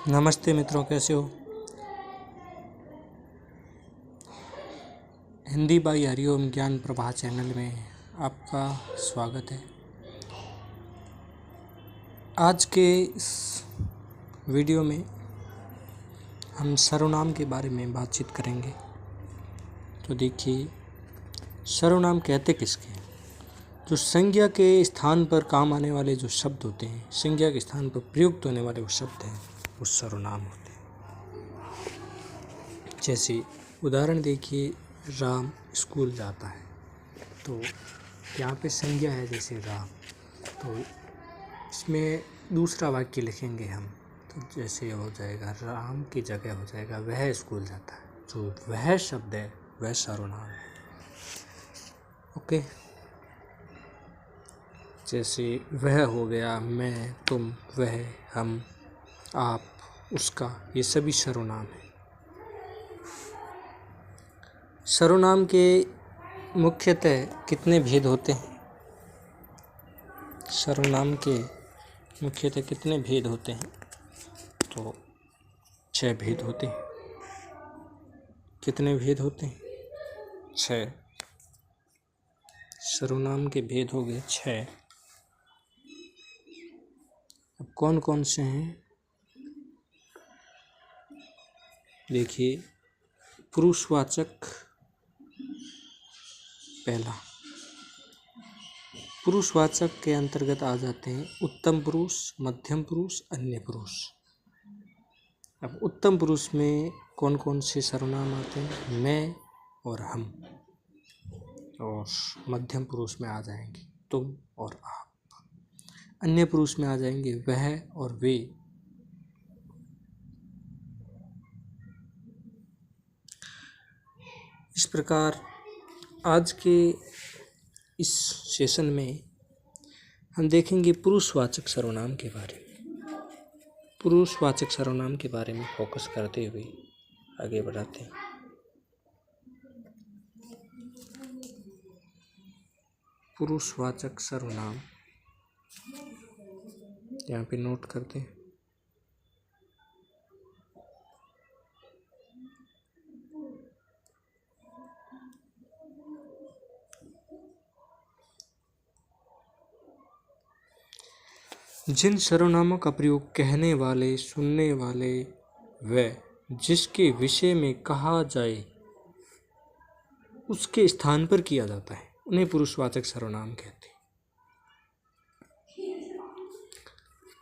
नमस्ते मित्रों, कैसे हो। हिंदी बाई हरिओम ज्ञान प्रभा चैनल में आपका स्वागत है। आज के इस वीडियो में हम सर्वनाम के बारे में बातचीत करेंगे। तो देखिए, सर्वनाम कहते किसके हैं? जो संज्ञा के स्थान पर काम आने वाले जो शब्द होते हैं, संज्ञा के स्थान पर प्रयुक्त होने वाले वो शब्द हैं, वो सर्वनाम होते हैं। जैसे उदाहरण देखिए, राम स्कूल जाता है, तो यहाँ पे संज्ञा है जैसे राम, तो इसमें दूसरा वाक्य लिखेंगे हम, तो जैसे हो जाएगा राम की जगह हो जाएगा वह स्कूल जाता है। जो वह शब्द है वह सर्वनाम है। ओके, जैसे वह हो गया, मैं, तुम, वह, हम, आप, उसका, ये सभी सर्वनाम है। सर्वनाम के मुख्यतः कितने भेद होते हैं? सर्वनाम के मुख्यतः कितने भेद होते हैं? तो 6 भेद होते हैं। कितने भेद होते हैं? 6। सर्वनाम के भेद हो गए 6। अब कौन कौन से हैं? देखिए, पुरुषवाचक पहला। पुरुषवाचक के अंतर्गत आ जाते हैं उत्तम पुरुष, मध्यम पुरुष, अन्य पुरुष। अब उत्तम पुरुष में कौन कौन से सर्वनाम आते हैं? मैं और हम। और मध्यम पुरुष में आ जाएंगे तुम और आप। अन्य पुरुष में आ जाएंगे वह और वे। इस प्रकार आज के इस सेशन में हम देखेंगे पुरुषवाचक सर्वनाम के बारे में। पुरुषवाचक सर्वनाम के बारे में फोकस करते हुए आगे बढ़ाते हैं। पुरुषवाचक सर्वनाम यहाँ पे नोट करते हैं। जिन सर्वनामों का प्रयोग कहने वाले, सुनने वाले व जिसके विषय में कहा जाए उसके स्थान पर किया जाता है, उन्हें पुरुषवाचक सर्वनाम कहते हैं।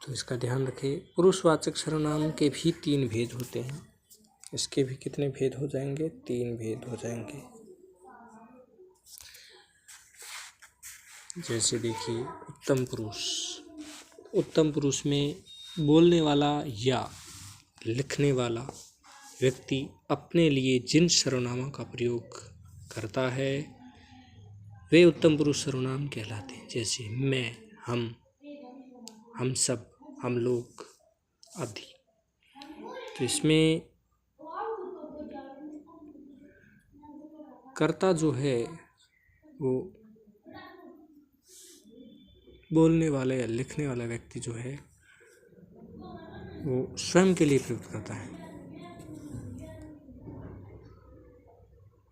तो इसका ध्यान रखें। पुरुषवाचक सर्वनाम के भी 3 भेद होते हैं। इसके भी कितने भेद हो जाएंगे? 3 भेद हो जाएंगे। जैसे देखिए, उत्तम पुरुष। उत्तम पुरुष में बोलने वाला या लिखने वाला व्यक्ति अपने लिए जिन सर्वनामों का प्रयोग करता है वे उत्तम पुरुष सर्वनाम कहलाते हैं। जैसे मैं, हम सब, हम लोग आदि। तो इसमें कर्ता जो है वो बोलने वाला या लिखने वाला व्यक्ति जो है वो स्वयं के लिए प्रयुक्त करता है।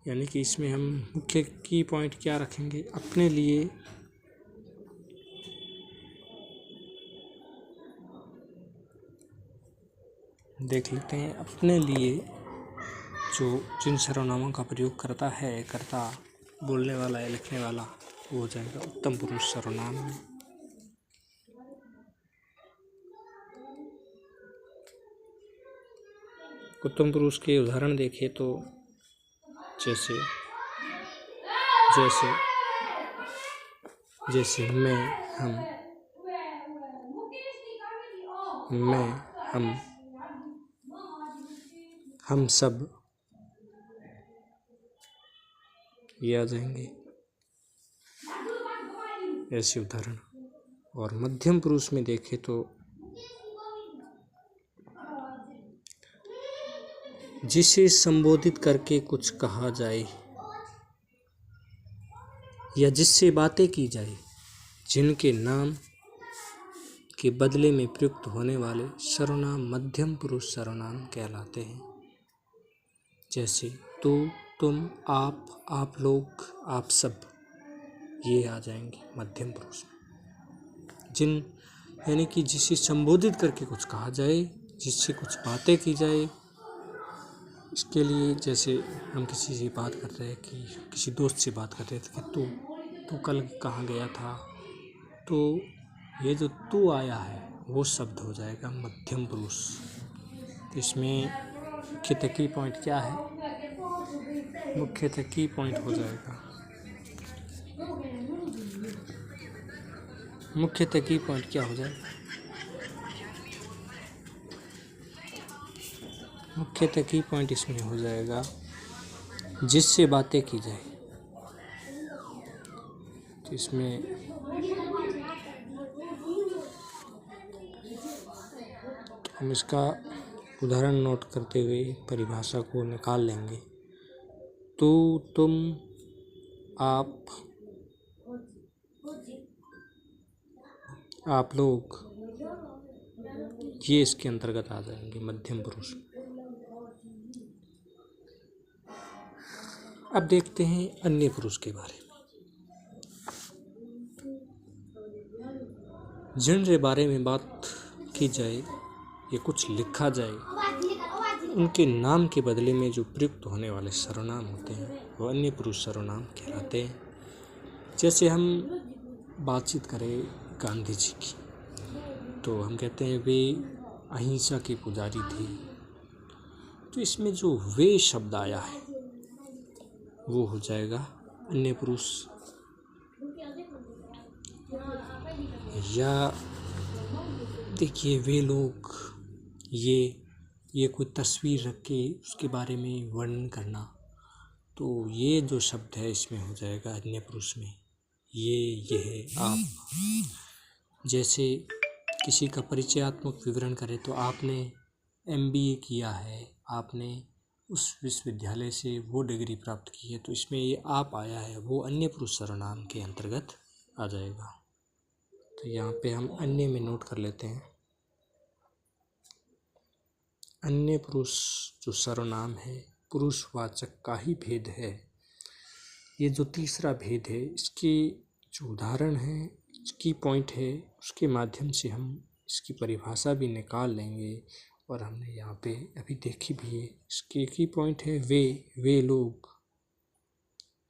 यानी कि इसमें हम मुख्य की पॉइंट क्या रखेंगे? अपने लिए देख लेते हैं। अपने लिए जो जिन सर्वनामों का प्रयोग करता है कर्ता, बोलने वाला या लिखने वाला, वो हो जाएगा उत्तम पुरुष सर्वनाम में। उत्तम पुरुष के उदाहरण देखें तो जैसे जैसे जैसे मैं, हम सब, ये आ जाएंगे ऐसे उदाहरण। और मध्यम पुरुष में देखें तो जिसे संबोधित करके कुछ कहा जाए या जिससे बातें की जाए, जिनके नाम के बदले में प्रयुक्त होने वाले सर्वनाम मध्यम पुरुष सर्वनाम कहलाते हैं। जैसे तू, तुम, आप लोग, आप सब, ये आ जाएंगे मध्यम पुरुष में। यानी कि जिसे संबोधित करके कुछ कहा जाए, जिससे कुछ बातें की जाए, इसके लिए जैसे हम किसी से बात कर रहे हैं कि किसी दोस्त से बात कर रहे थे कि तू कल कहाँ गया था, तो ये जो तू आया है वो शब्द हो जाएगा मध्यम पुरुष। तो इसमें मुख्यतः की पॉइंट क्या है? मुख्यतः की पॉइंट हो जाएगा, मुख्यतः की पॉइंट क्या हो जाएगा? मुख्यतः की पॉइंट इसमें हो जाएगा जिससे बातें की जाए। तो इसमें हम इसका उदाहरण नोट करते हुए परिभाषा को निकाल लेंगे। तू, तुम, आप लोग, ये इसके अंतर्गत आ जाएंगे मध्यम पुरुष। अब देखते हैं अन्य पुरुष के बारे में। जिनके बारे में बात की जाए या कुछ लिखा जाए, उनके नाम के बदले में जो प्रयुक्त होने वाले सर्वनाम होते हैं वो अन्य पुरुष सर्वनाम कहलाते हैं। जैसे हम बातचीत करें गांधी जी की, तो हम कहते हैं वे अहिंसा के पुजारी थे। तो इसमें जो वे शब्द आया है वो हो जाएगा अन्य पुरुष। या देखिए वे लोग, ये कोई तस्वीर रख के उसके बारे में वर्णन करना, तो ये जो शब्द है इसमें हो जाएगा अन्य पुरुष में यह, आप। जैसे किसी का परिचयात्मक विवरण करें तो आपने MBA किया है, आपने उस विश्वविद्यालय से वो डिग्री प्राप्त की है, तो इसमें ये आप आया है वो अन्य पुरुष सर्वनाम के अंतर्गत आ जाएगा। तो यहाँ पे हम अन्य में नोट कर लेते हैं। अन्य पुरुष जो सर्वनाम है पुरुषवाचक का ही भेद है। ये जो तीसरा भेद है, इसके जो उदाहरण है, इसकी पॉइंट है, उसके माध्यम से हम इसकी परिभाषा भी निकाल लेंगे। और हमने यहाँ पे अभी देखी भी है। इसकी की पॉइंट है वे लोग।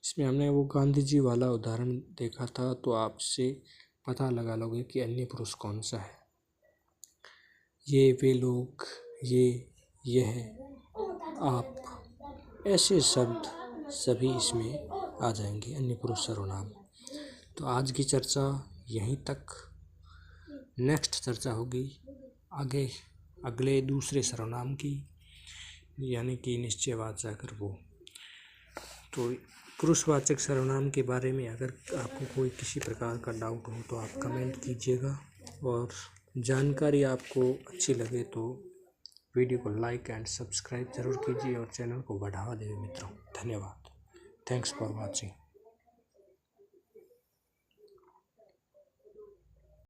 इसमें हमने वो गांधी जी वाला उदाहरण देखा था, तो आप इससे पता लगा लोगे कि अन्य पुरुष कौन सा है। ये, वे लोग, यह, आप, ऐसे शब्द सभी इसमें आ जाएंगे अन्य पुरुष सर्वनाम। तो आज की चर्चा यहीं तक। नेक्स्ट चर्चा होगी आगे अगले दूसरे सर्वनाम की, यानी कि निश्चयवाचक वो। तो पुरुषवाचक सर्वनाम के बारे में अगर आपको कोई किसी प्रकार का डाउट हो तो आप कमेंट कीजिएगा, और जानकारी आपको अच्छी लगे तो वीडियो को लाइक एंड सब्सक्राइब ज़रूर कीजिए और चैनल को बढ़ावा दें मित्रों। धन्यवाद। Thanks for watching.